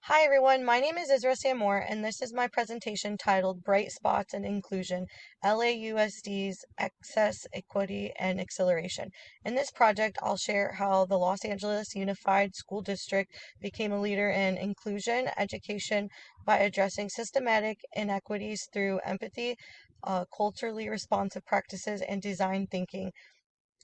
Hi everyone, my name is Isra Samor, and this is my presentation titled Bright Spots in Inclusion, LAUSD's Access, Equity, and Acceleration. In this project, I'll share how the Los Angeles Unified School District became a leader in inclusion education by addressing systematic inequities through empathy, culturally responsive practices, and design thinking.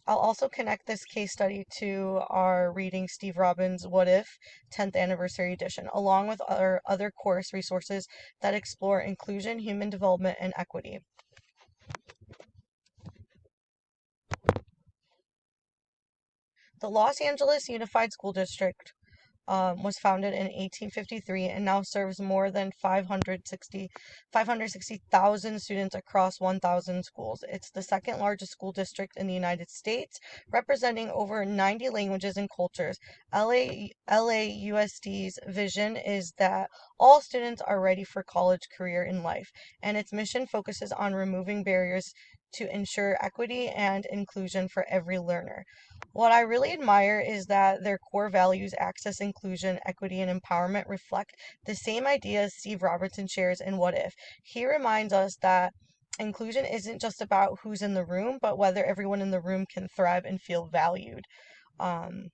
I'll also connect this case study to our reading Steve Robbins' What If 10th Anniversary Edition, along with other course resources that explore inclusion, human development, and equity. The Los Angeles Unified School District was founded in 1853 and now serves more than 560,000 students across 1,000 schools. It's the second largest school district in the United States, representing over 90 languages and cultures. LAUSD's vision is that all students are ready for college, career, and life, and its mission focuses on removing barriers to ensure equity and inclusion for every learner. What I really admire is that their core values, access, inclusion, equity, and empowerment, reflect the same ideas Steve Robertson shares in What If. He reminds us that inclusion isn't just about who's in the room, but whether everyone in the room can thrive and feel valued. Um,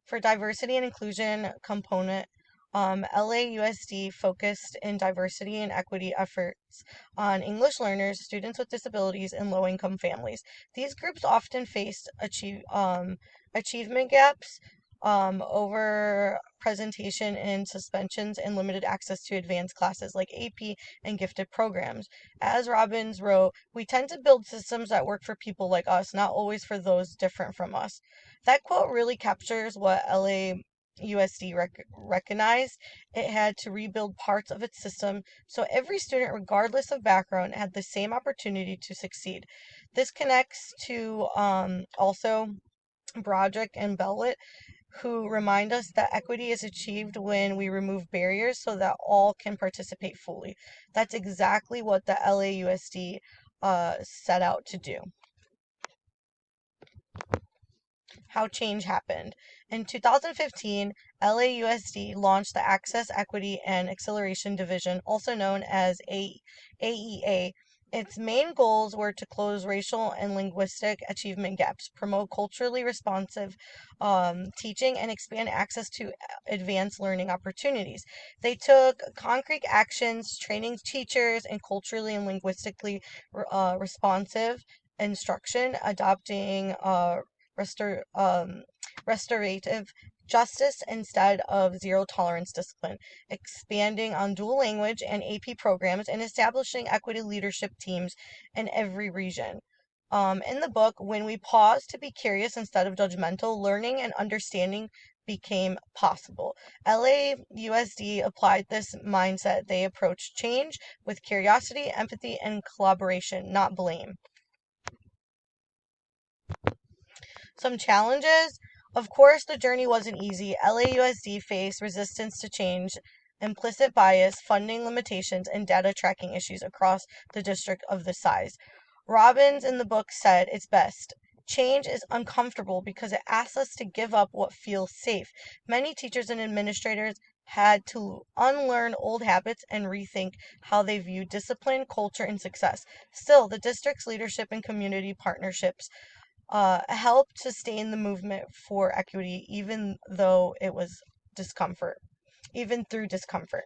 for diversity and inclusion component, LAUSD focused in diversity and equity efforts on English learners, students with disabilities, and low income families. These groups often faced achievement gaps, over presentation and suspensions, and limited access to advanced classes like AP and gifted programs. As Robbins wrote, we tend to build systems that work for people like us, not always for those different from us. That quote really captures what LAUSD recognized. It had to rebuild parts of its system so every student, regardless of background, had the same opportunity to succeed. This connects to also Broderick and Bellet, who remind us that equity is achieved when we remove barriers so that all can participate fully. That's exactly what the LAUSD set out to do. How change happened. In 2015, LAUSD launched the Access, Equity, and Acceleration Division, also known as AEA. Its main goals were to close racial and linguistic achievement gaps, promote culturally responsive teaching, and expand access to advanced learning opportunities. They took concrete actions, training teachers in culturally and linguistically responsive instruction, adopting restor- um, restorative justice instead of zero tolerance discipline, expanding on dual language and AP programs, and establishing equity leadership teams in every region. In the book, when we pause to be curious instead of judgmental, learning and understanding became possible. LAUSD applied this mindset. They approached change with curiosity, empathy, and collaboration, not blame. Some challenges. Of course, the journey wasn't easy. LAUSD faced resistance to change, implicit bias, funding limitations, and data tracking issues across the district of this size. Robbins in the book said it's best. Change is uncomfortable because it asks us to give up what feels safe. Many teachers and administrators had to unlearn old habits and rethink how they view discipline, culture, and success. Still, the district's leadership and community partnerships helped sustain the movement for equity, even through discomfort.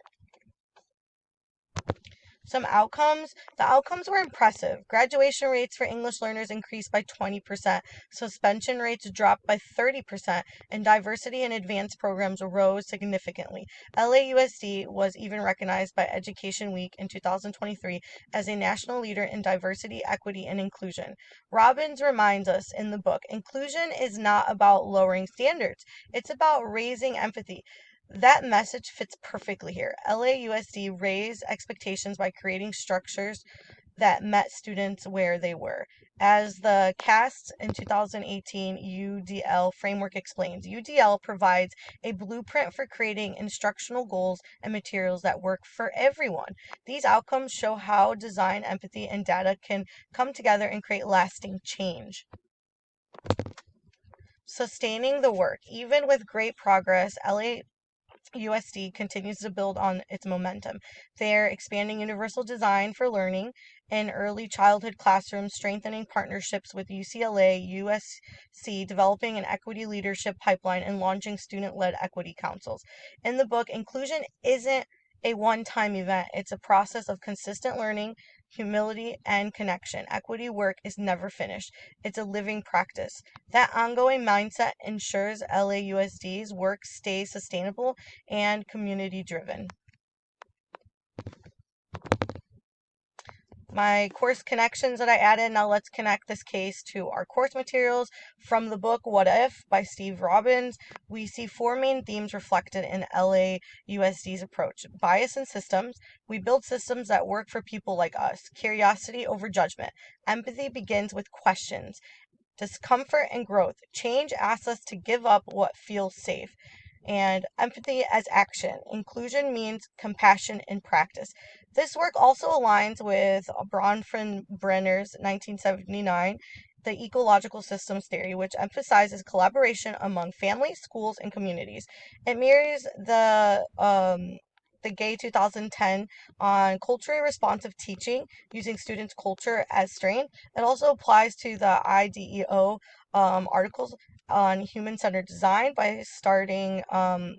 Some outcomes. The outcomes were impressive. Graduation rates for English learners increased by 20%, suspension rates dropped by 30%, and diversity in advanced programs rose significantly. LAUSD was even recognized by Education Week in 2023 as a national leader in diversity, equity, and inclusion. Robbins reminds us in the book, inclusion is not about lowering standards, it's about raising empathy. That message fits perfectly here. LAUSD raised expectations by creating structures that met students where they were. As the CAST in 2018 UDL framework explains, UDL provides a blueprint for creating instructional goals and materials that work for everyone. These outcomes show how design, empathy, and data can come together and create lasting change. Sustaining the work. Even with great progress, LAUSD continues to build on its momentum. They're expanding universal design for learning in early childhood classrooms, strengthening partnerships with UCLA, USC, developing an equity leadership pipeline, and launching student-led equity councils. In the book, inclusion isn't a one-time event. It's a process of consistent learning, humility, and connection. Equity work is never finished. It's a living practice. That ongoing mindset ensures LAUSD's work stays sustainable and community driven. My course connections that I added. Now let's connect this case to our course materials. From the book What If by Steve Robbins, we see four main themes reflected in LAUSD's approach. Bias in systems. We build systems that work for people like us. Curiosity over judgment. Empathy begins with questions. Discomfort and growth. Change asks us to give up what feels safe. And empathy as action. Inclusion means compassion in practice. This work also aligns with Bronfenbrenner's 1979, the ecological systems theory, which emphasizes collaboration among families, schools, and communities. It mirrors the Gay 2010 on culturally responsive teaching using students' culture as strength. It also applies to the IDEO articles on human-centered design by starting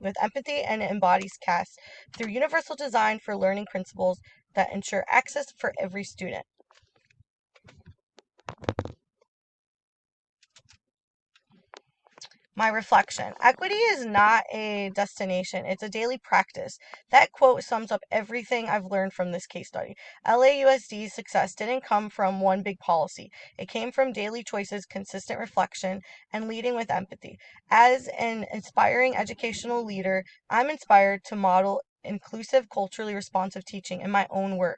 with empathy, and it embodies CAST through universal design for learning principles that ensure access for every student. My reflection. Equity is not a destination, it's a daily practice. That quote sums up everything I've learned from this case study. LAUSD's success didn't come from one big policy, it came from daily choices, consistent reflection, and leading with empathy. As an inspiring educational leader, I'm inspired to model inclusive, culturally responsive teaching in my own work.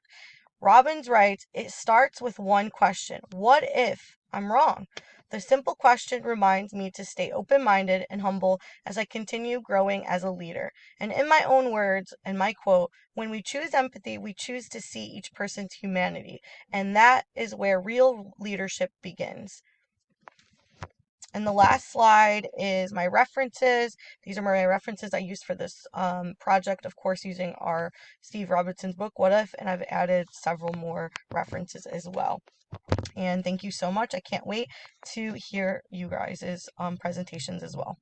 Robbins writes, it starts with one question: what if I'm wrong? The simple question reminds me to stay open minded and humble as I continue growing as a leader. And in my own words, and my quote, when we choose empathy, we choose to see each person's humanity. And that is where real leadership begins. And the last slide is my references. These are my references I used for this project, of course, using our Steve Robinson's book, What If, and I've added several more references as well. And thank you so much. I can't wait to hear you guys' presentations as well.